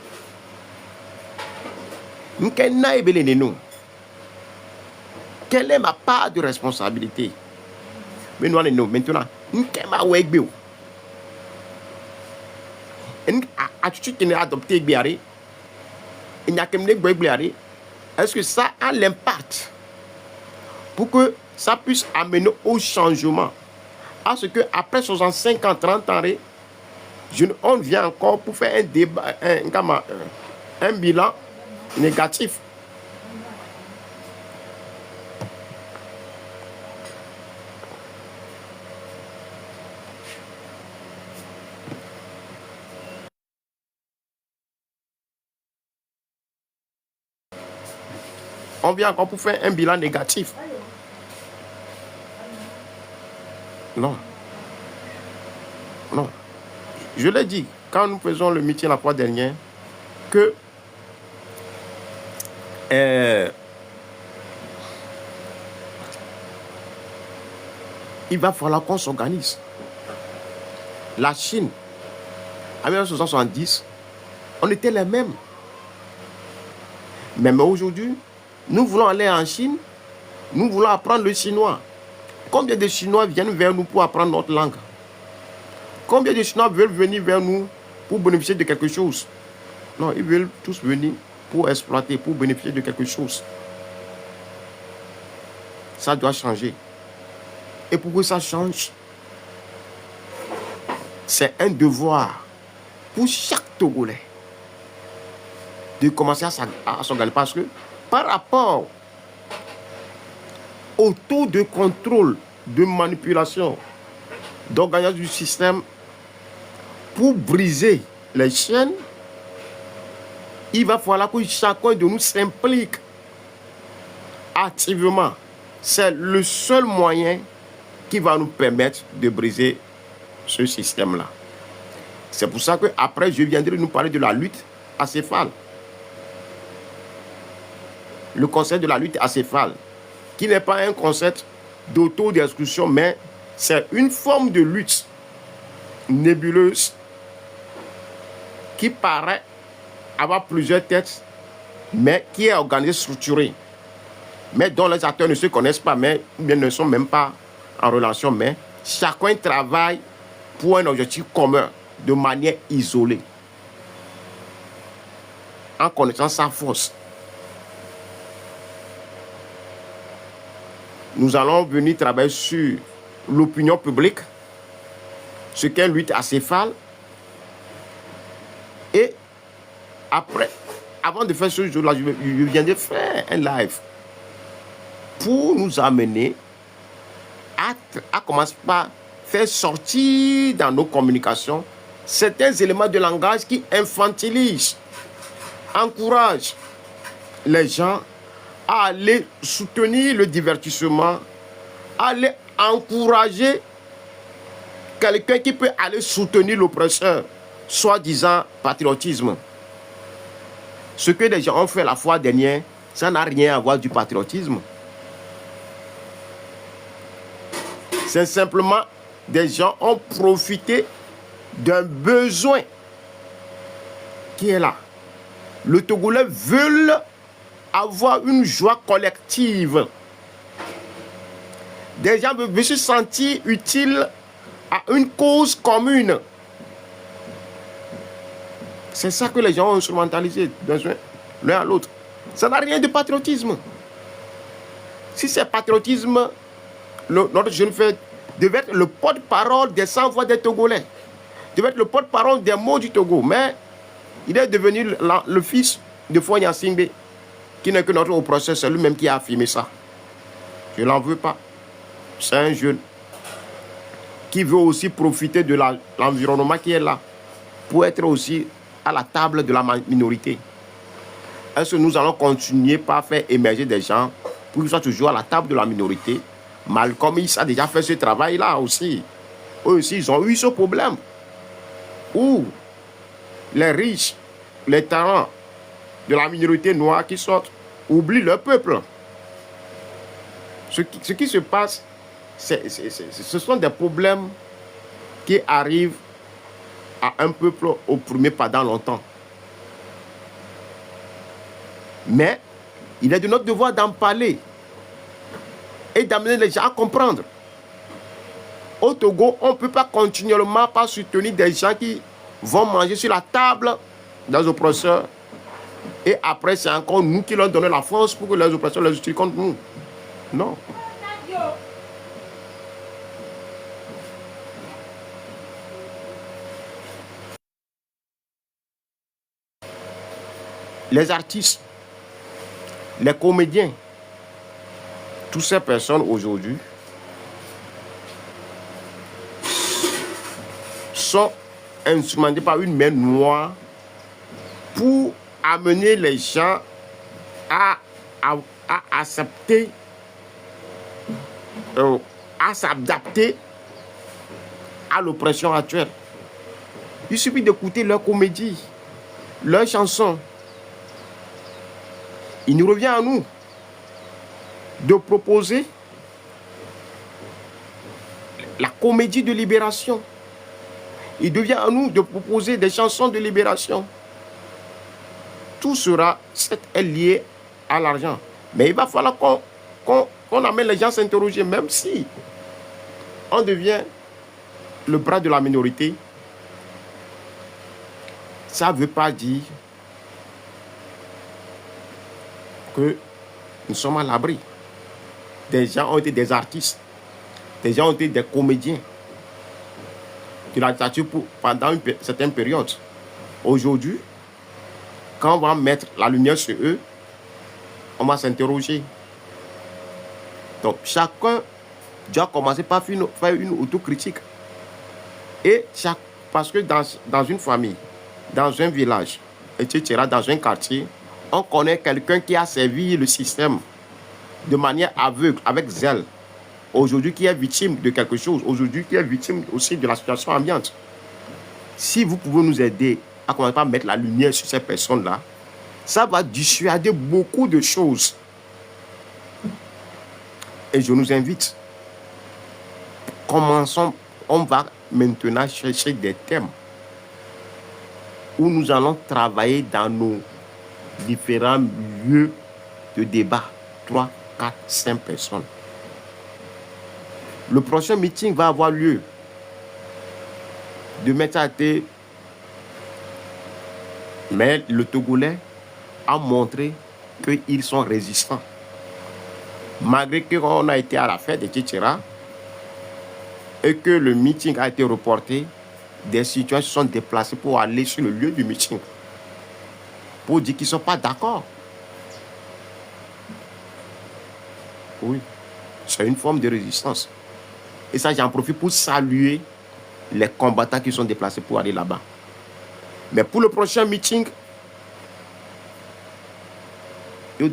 Nous avons quelle est ma part de responsabilité? Mais nous allons maintenant. Nous avons attitude qui est adoptée, est-ce que ça a l'impact pour que ça puisse amener au changement, à ce que après 65 ans, 30 ans, on vient encore pour faire un débat, un bilan négatif. On vient encore pour faire un bilan négatif. Non. Non. Je l'ai dit, quand nous faisons le meeting la fois dernière, que il va falloir qu'on s'organise. La Chine, en 1970, on était les mêmes. Mais aujourd'hui, nous voulons aller en Chine, nous voulons apprendre le chinois. Combien de Chinois viennent vers nous pour apprendre notre langue? Combien de Chinois veulent venir vers nous pour bénéficier de quelque chose? Non, ils veulent tous venir pour exploiter, pour bénéficier de quelque chose. Ça doit changer. Et pour que ça change, c'est un devoir pour chaque Togolais de commencer à s'organiser. Parce que par rapport au taux de contrôle, de manipulation, d'organisation du système, pour briser les chaînes, il va falloir que chacun de nous s'implique activement. C'est le seul moyen qui va nous permettre de briser ce système-là. C'est pour ça qu'après, je viendrai nous parler de la lutte acéphale. Le concept de la lutte acéphale, qui n'est pas un concept d'auto-destruction, mais c'est une forme de lutte nébuleuse qui paraît avoir plusieurs têtes, mais qui est organisée, structurée, mais dont les acteurs ne se connaissent pas, mais bien ne sont même pas en relation, mais chacun travaille pour un objectif commun, de manière isolée, en connaissant sa force. Nous allons venir travailler sur l'opinion publique, ce qu'est une lutte acéphale. Et après, avant de faire ce jour-là, je viens de faire un live pour nous amener à commencer par faire sortir dans nos communications certains éléments de langage qui infantilisent, encouragent les gens à aller soutenir le divertissement, à aller encourager quelqu'un qui peut aller soutenir l'oppresseur, soi-disant patriotisme. Ce que les gens ont fait la fois dernière, ça n'a rien à voir du patriotisme. C'est simplement des gens ont profité d'un besoin qui est là. Le Togolais veut avoir une joie collective. Des gens veulent se sentir utiles à une cause commune. C'est ça que les gens ont instrumentalisé l'un à l'autre. Ça n'a rien de patriotisme. Si c'est patriotisme, notre jeune frère devait être le porte-parole des sans-voix des Togolais. Devait être le porte-parole des mots du Togo. Mais il est devenu le fils de Fonya Singbe, qui n'est que notre oppresseur. C'est lui-même qui a affirmé ça. Je ne l'en veux pas. C'est un jeune qui veut aussi profiter de l'environnement qui est là pour être aussi à la table de la minorité. Est-ce que nous allons continuer par faire émerger des gens pour qu'ils soient toujours à la table de la minorité? Malcolm X a déjà fait ce travail-là aussi. Eux aussi, ils ont eu ce problème où les riches, les talents de la minorité noire qui sortent oublient leur peuple. Ce qui se passe, ce sont des problèmes qui arrivent à un peuple opprimé pendant longtemps. Mais il est de notre devoir d'en parler et d'amener les gens à comprendre. Au Togo, on ne peut pas continuellement pas soutenir des gens qui vont manger sur la table des oppresseurs et après c'est encore nous qui leur donnons la force pour que les oppresseurs les utilisent contre nous. Non. Les artistes, les comédiens, toutes ces personnes aujourd'hui sont instrumentées par une main noire pour amener les gens à accepter, à s'adapter à l'oppression actuelle. Il suffit d'écouter leurs comédies, leurs chansons. Il nous revient à nous de proposer la comédie de libération. Il devient à nous de proposer des chansons de libération. Tout sera lié à l'argent. Mais il va falloir qu'on amène les gens à s'interroger, même si on devient le bras de la minorité. Ça ne veut pas dire que nous sommes à l'abri. Des gens ont été des artistes, des gens ont été des comédiens de la dictature pendant une certaine période. Aujourd'hui, quand on va mettre la lumière sur eux, on va s'interroger. Donc, chacun doit commencer par faire une autocritique. Et parce que dans une famille, dans un village, etc., dans un quartier, on connaît quelqu'un qui a servi le système de manière aveugle, avec zèle. Aujourd'hui, qui est victime de quelque chose. Aujourd'hui, qui est victime aussi de la situation ambiante. Si vous pouvez nous aider à commencer par mettre la lumière sur ces personnes-là, ça va dissuader beaucoup de choses. Et je nous invite, commençons, on va maintenant chercher des thèmes où nous allons travailler dans nos différents lieux de débat. 3, 4, 5 personnes. Le prochain meeting va avoir lieu de Métaté. Mais le Togolais a montré qu'ils sont résistants. Malgré qu'on a été à la fête de Tchitchera et que le meeting a été reporté, des citoyens se sont déplacés pour aller sur le lieu du meeting pour dire qu'ils ne sont pas d'accord. Oui, c'est une forme de résistance. Et ça, j'en profite pour saluer les combattants qui sont déplacés pour aller là-bas. Mais pour le prochain meeting, le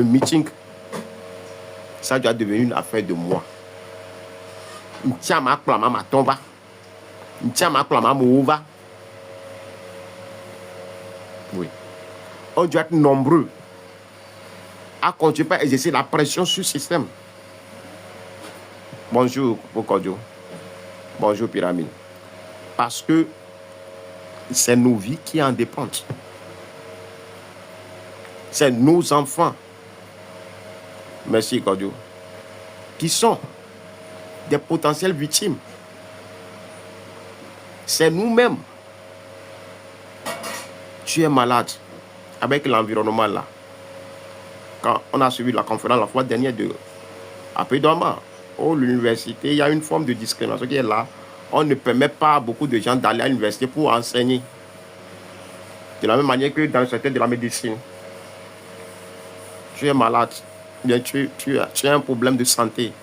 meeting, ça doit devenir une affaire de moi. Oui. On doit être nombreux à continuer à exercer la pression sur le système. Bonjour, Bokodio. Bonjour, Pyramide. Parce que c'est nos vies qui en dépendent. C'est nos enfants. Merci, Kodio. Qui sont des potentielles victimes. C'est nous-mêmes. Tu es malade avec l'environnement là. Quand on a suivi la conférence la fois dernière de Pédoma, l'université, il y a une forme de discrimination qui est là. On ne permet pas à beaucoup de gens d'aller à l'université pour enseigner. De la même manière que dans le secteur de la médecine. Tu es malade, bien tu as un problème de santé.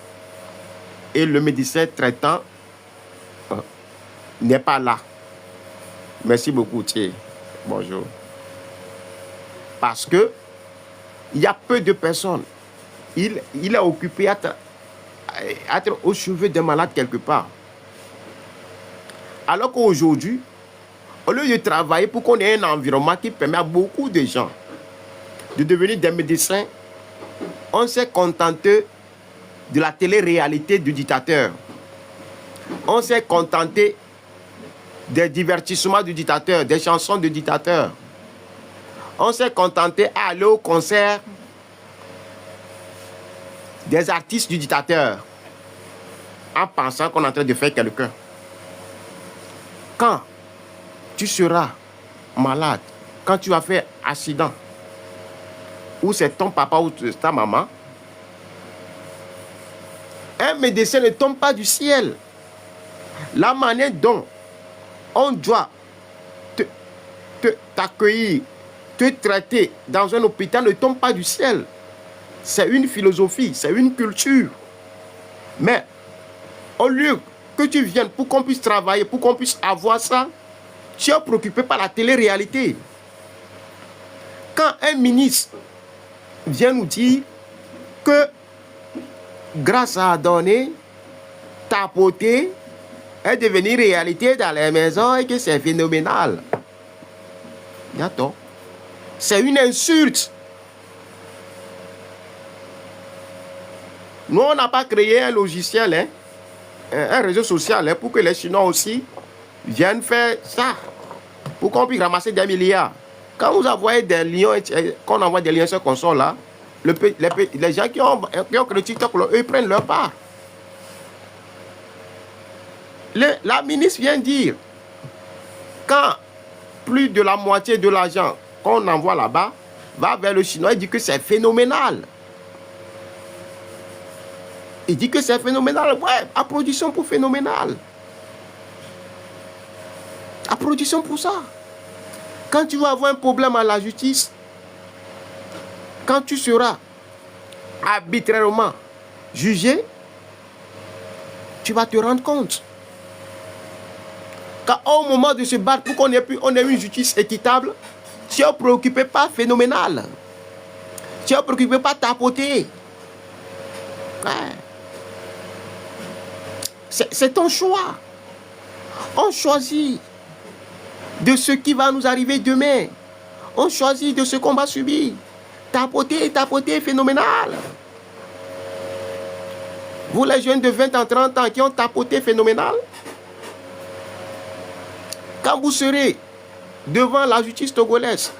Et le médecin traitant n'est pas là. Merci beaucoup, Thierry. Bonjour. Parce que il y a peu de personnes. Il est occupé à être au chevet des malades quelque part. Alors qu'aujourd'hui, au lieu de travailler pour qu'on ait un environnement qui permet à beaucoup de gens de devenir des médecins, on s'est contenté de la télé-réalité du dictateur. On s'est contenté des divertissements du dictateur, des chansons du dictateur. On s'est contenté à aller au concert des artistes du dictateur en pensant qu'on est en train de faire quelqu'un. Quand tu seras malade, quand tu as fait accident, ou c'est ton papa ou ta maman, un médecin ne tombe pas du ciel. La manière dont on doit t'accueillir, te traiter dans un hôpital ne tombe pas du ciel. C'est une philosophie, c'est une culture. Mais au lieu que tu viennes pour qu'on puisse travailler, pour qu'on puisse avoir ça, tu es préoccupé par la télé-réalité. Quand un ministre vient nous dire que grâce à donner, tapoter est devenu réalité dans les maisons et que c'est phénoménal. D'accord. C'est une insulte. Nous, on n'a pas créé un logiciel, hein, un réseau social pour que les Chinois aussi viennent faire ça, pour qu'on puisse ramasser des milliards. Quand vous envoyez des liens, qu'on envoie des liens sur console là, les gens qui ont créé TikTok, eux, ils prennent leur part. La ministre vient dire, quand plus de la moitié de l'argent qu'on envoie là-bas va vers le Chinois, il dit que c'est phénoménal. Il dit que c'est phénoménal. Ouais, applaudissons pour phénoménal. Applaudissons pour ça. Quand tu vas avoir un problème à la justice, quand tu seras arbitrairement jugé, tu vas te rendre compte. Quand au moment de se battre pour qu'on ait une justice équitable, tu es préoccupé par phénoménal. Tu es préoccupé par tapoter. Ouais. C'est ton choix. On choisit de ce qui va nous arriver demain. On choisit de ce qu'on va subir. Tapoter, phénoménal. Vous les jeunes de 20 ans, 30 ans qui ont tapoté phénoménal, quand vous serez devant la justice togolaise,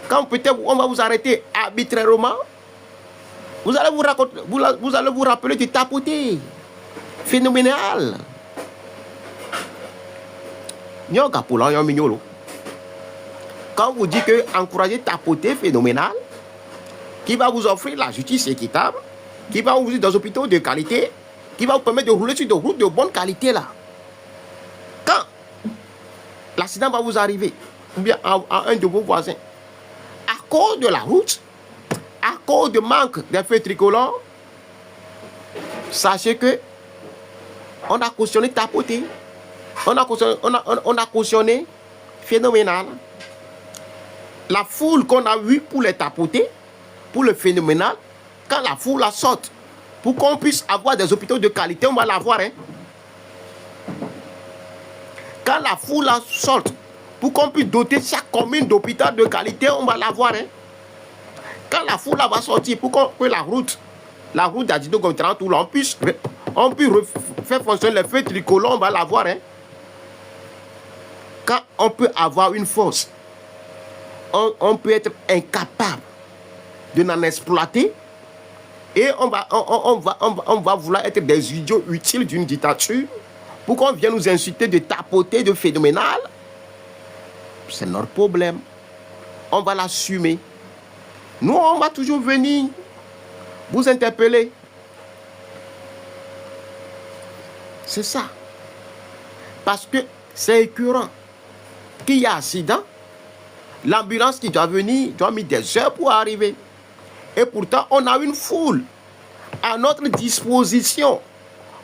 quand peut-être on va vous arrêter arbitrairement, vous allez vous rappeler de tapoter phénoménal. Quand vous dites que encourager tapoter phénoménal, qui va vous offrir la justice équitable, qui va vous dire dans des hôpitaux de qualité, qui va vous permettre de rouler sur des routes de bonne qualité là. Quand l'accident va vous arriver, ou bien à un de vos voisins, à cause de la route, à cause du manque des feux tricolores, sachez que on a cautionné tapoter, on a cautionné phénoménal. La foule qu'on a vue pour les tapoter, pour le phénoménal, quand la foule la sorte, pour qu'on puisse avoir des hôpitaux de qualité, on va l'avoir. Hein? Quand la foule la sorte, pour qu'on puisse doter chaque commune d'hôpital de qualité, on va l'avoir. Hein? Quand la foule va sortir, pour que la route d'Adido Gontran, on puisse faire fonctionner les feux tricolores, on va l'avoir. Hein? Quand on peut avoir une force, on peut être incapable de n'en exploiter et on va vouloir être des idiots utiles d'une dictature pour qu'on vienne nous insulter de tapoter, de phénoménal. C'est notre problème. On va l'assumer. Nous, on va toujours venir vous interpeller. C'est ça. Parce que c'est écœurant. Qu'il y a accident, l'ambulance qui doit venir doit mettre des heures pour arriver. Et pourtant, on a une foule à notre disposition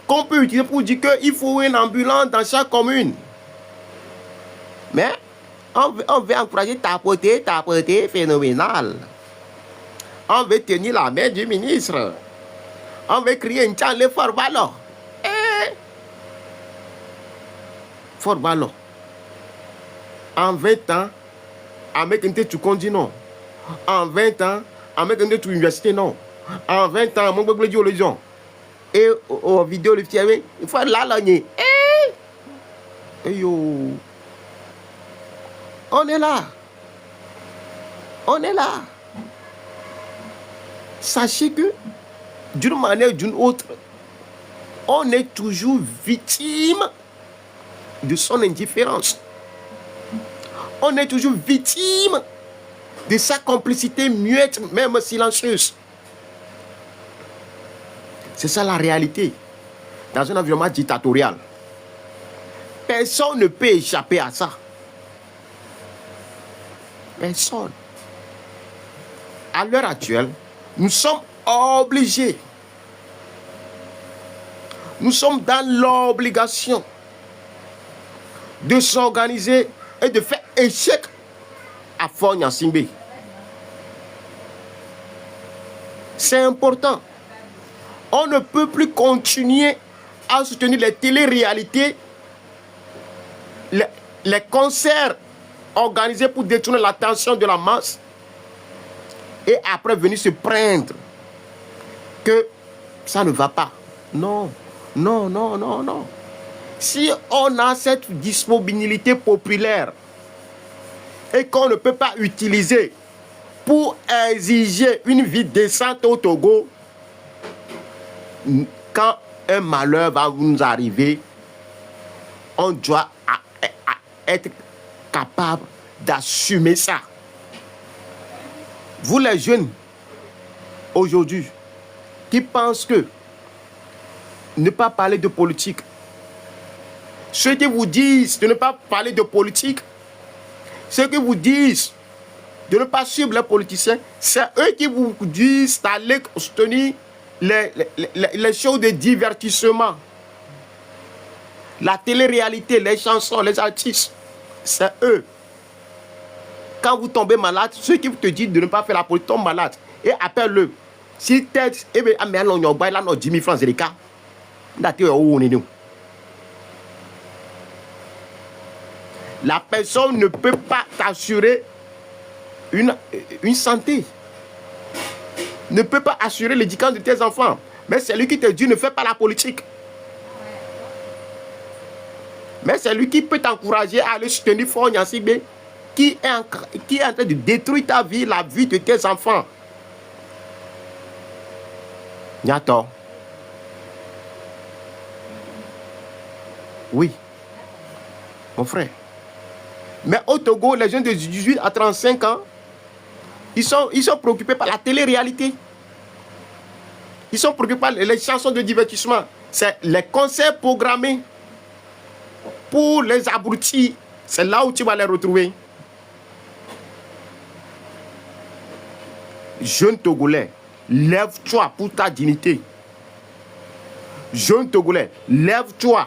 qu'on peut utiliser pour dire qu'il faut une ambulance dans chaque commune. Mais on veut encourager tapoter, phénoménal. On veut tenir la main du ministre. On veut crier une chant, le fort ballon. Fort ballon. En 20 ans, avec un tu conduis non. En 20 ans, avec un tu université non. En 20 ans, mon bébé dit aux gens. Et aux vidéos, le petit, il faut là l'année. Yo. On est là. On est là. Sachez que, d'une manière ou d'une autre, on est toujours victime de son indifférence. On est toujours victime de sa complicité muette, même silencieuse. C'est ça la réalité. Dans un environnement dictatorial, personne ne peut échapper à ça. Personne. À l'heure actuelle, nous sommes obligés. Nous sommes dans l'obligation de s'organiser et de faire échec à Faure Gnassingbé. C'est important. On ne peut plus continuer à soutenir les téléréalités, les concerts organisés pour détourner l'attention de la masse et après venir se plaindre que ça ne va pas. Non, non, non, non, non. Si on a cette disponibilité populaire et qu'on ne peut pas utiliser pour exiger une vie décente au Togo, quand un malheur va nous arriver, on doit être capable d'assumer ça. Vous les jeunes, aujourd'hui, qui pensent que ne pas parler de politique, ceux qui vous disent de ne pas parler de politique, ceux qui vous disent de ne pas suivre les politiciens, c'est eux qui vous disent d'aller soutenir les shows de divertissement, la télé-réalité, les chansons, les artistes, c'est eux. Quand vous tombez malade, ceux qui te disent de ne pas faire la politique tombent malades et appelle-le. Si tête, eh bien, mais alors, on va là, 10 000 francs, c'est les cas. La personne ne peut pas t'assurer une santé. Ne peut pas assurer l'éducation de tes enfants. Mais c'est lui qui te dit ne fais pas la politique. Mais c'est lui qui peut t'encourager à aller soutenir Fort Nyansibé, qui est en train de détruire ta vie, la vie de tes enfants. Nyato. Oui. Mon frère. Mais au Togo, les jeunes de 18 à 35 ans, ils sont préoccupés par la télé-réalité. Ils sont préoccupés par les chansons de divertissement. C'est les concerts programmés pour les abrutis. C'est là où tu vas les retrouver. Jeune Togolais, lève-toi pour ta dignité. Jeune Togolais, lève-toi.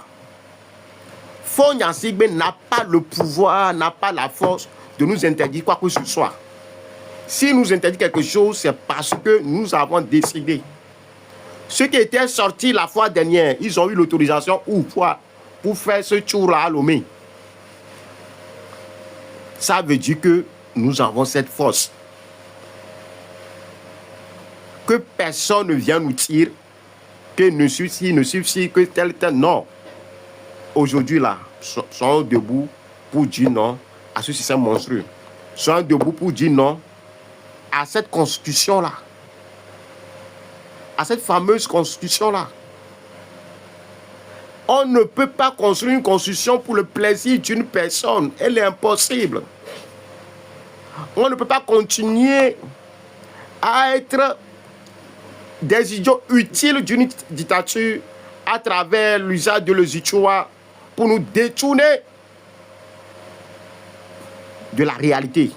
Fort Nyansibé n'a pas le pouvoir, n'a pas la force de nous interdire quoi que ce soit. Si nous interdit quelque chose, c'est parce que nous avons décidé. Ceux qui étaient sortis la fois dernière, ils ont eu l'autorisation ou quoi pour faire ce tour-là à Lomé. Ça veut dire que nous avons cette force. Que personne ne vient nous dire que ne suffit que tel. Non. Aujourd'hui, là, sont debout pour dire non à ce système monstrueux. Sont debout pour dire non à cette constitution-là. À cette fameuse constitution-là. On ne peut pas construire une constitution pour le plaisir d'une personne. Elle est impossible. On ne peut pas continuer à être des idiots utiles d'une dictature à travers l'usage de l'Ozichua pour nous détourner de la réalité.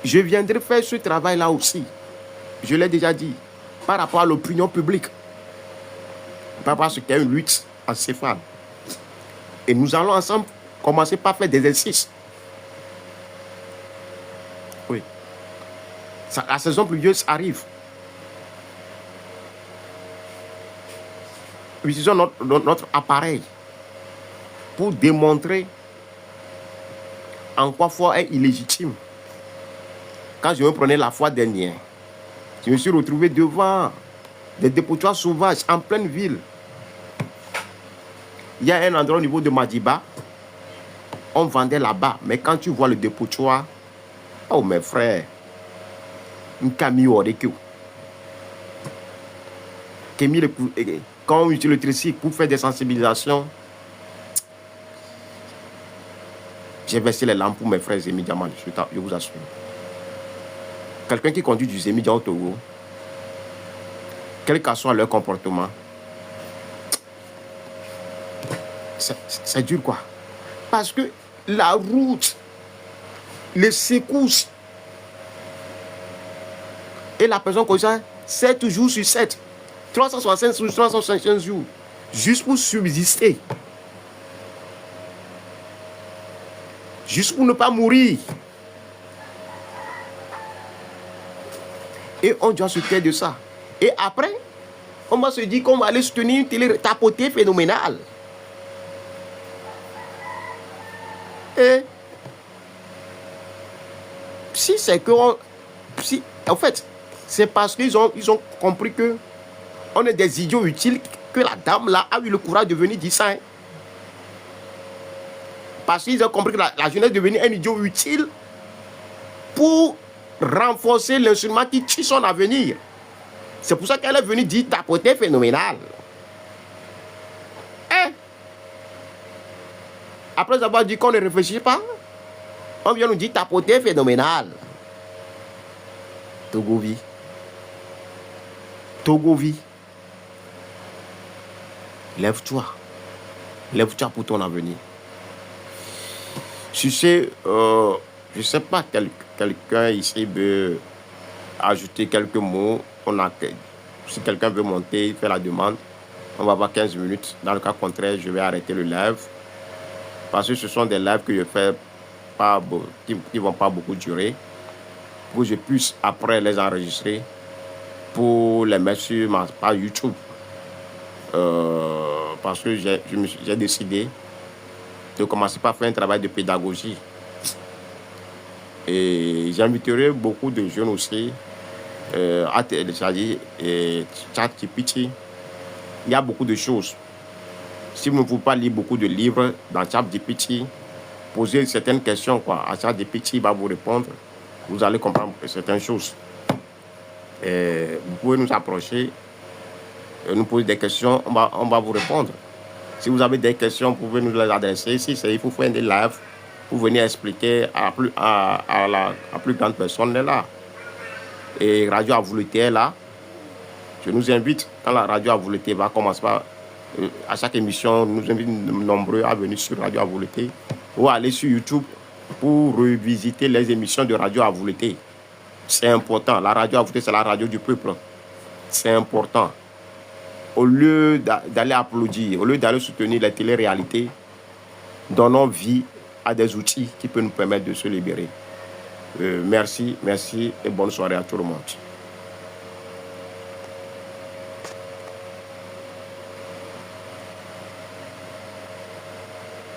Je viendrai faire ce travail-là aussi. Je l'ai déjà dit. Par rapport à l'opinion publique. Par rapport à ce qu'est une lutte encéphale. Et nous allons ensemble commencer par faire des exercices. Oui. La saison pluvieuse arrive. Utilisons notre appareil pour démontrer en quoi foi est illégitime. Quand je me prenais la fois dernière, je me suis retrouvé devant des dépotoirs sauvages en pleine ville. Il y a un endroit au niveau de Madiba, on vendait là-bas. Mais quand tu vois le dépotoir, oh mes frères, une camion de queue. Quand on utilise le tricycle pour faire des sensibilisations, j'ai versé les lampes pour mes frères immédiatement, je vous assure. Quelqu'un qui conduit du Zémidia au Togo, quel que soit leur comportement, c'est dur quoi. Parce que la route, les secousses, et la personne comme ça, 7 jours sur 7, 365 sur 365 jours, juste pour subsister. Juste pour ne pas mourir. Et on doit se taire de ça. Et après, on va se dire qu'on va aller soutenir une télé tapotée phénoménale. Et si c'est que... en fait, c'est parce qu'ils ont compris que on est des idiots utiles que la dame là a eu le courage de venir dire ça. Hein. Parce qu'ils ont compris que la jeunesse est devenue un idiot utile pour renforcer l'instrument qui tue son avenir. C'est pour ça qu'elle est venue dire tapoter phénoménal. Hein? Après avoir dit qu'on ne réfléchit pas, on vient nous dire tapoter phénoménal. Togovi. Togovi. Lève-toi. Lève-toi pour ton avenir. Je ne sais pas, quelqu'un ici veut ajouter quelques mots. Si quelqu'un veut monter, faire la demande, on va avoir 15 minutes. Dans le cas contraire, je vais arrêter le live. Parce que ce sont des lives que je fais qui ne vont pas beaucoup durer. Pour que je puisse après les enregistrer pour les mettre sur ma page YouTube. parce que j'ai décidé de commencer par faire un travail de pédagogie. Et j'inviterai beaucoup de jeunes aussi à télécharger ChatGPT. Il y a beaucoup de choses. Si vous ne pouvez pas lire beaucoup de livres dans ChatGPT, posez certaines questions à ChatGPT, il va vous répondre. Vous allez comprendre certaines choses. Vous pouvez nous approcher, nous poser des questions, on va vous répondre. Si vous avez des questions, vous pouvez nous les adresser. Si il faut faire des lives, vous venez expliquer à plus grande personne est là. Et Radio Avouleté est là. Je nous invite, quand la Radio Avouleté va commencer à chaque émission, nous invite nombreux à venir sur Radio Avouleté ou aller sur YouTube pour revisiter les émissions de Radio Avouleté. C'est important. La Radio Avouleté, c'est la radio du peuple. C'est important. Au lieu d'aller applaudir, au lieu d'aller soutenir les téléréalités, donnons vie à des outils qui peuvent nous permettre de se libérer. Merci et bonne soirée à tout le monde.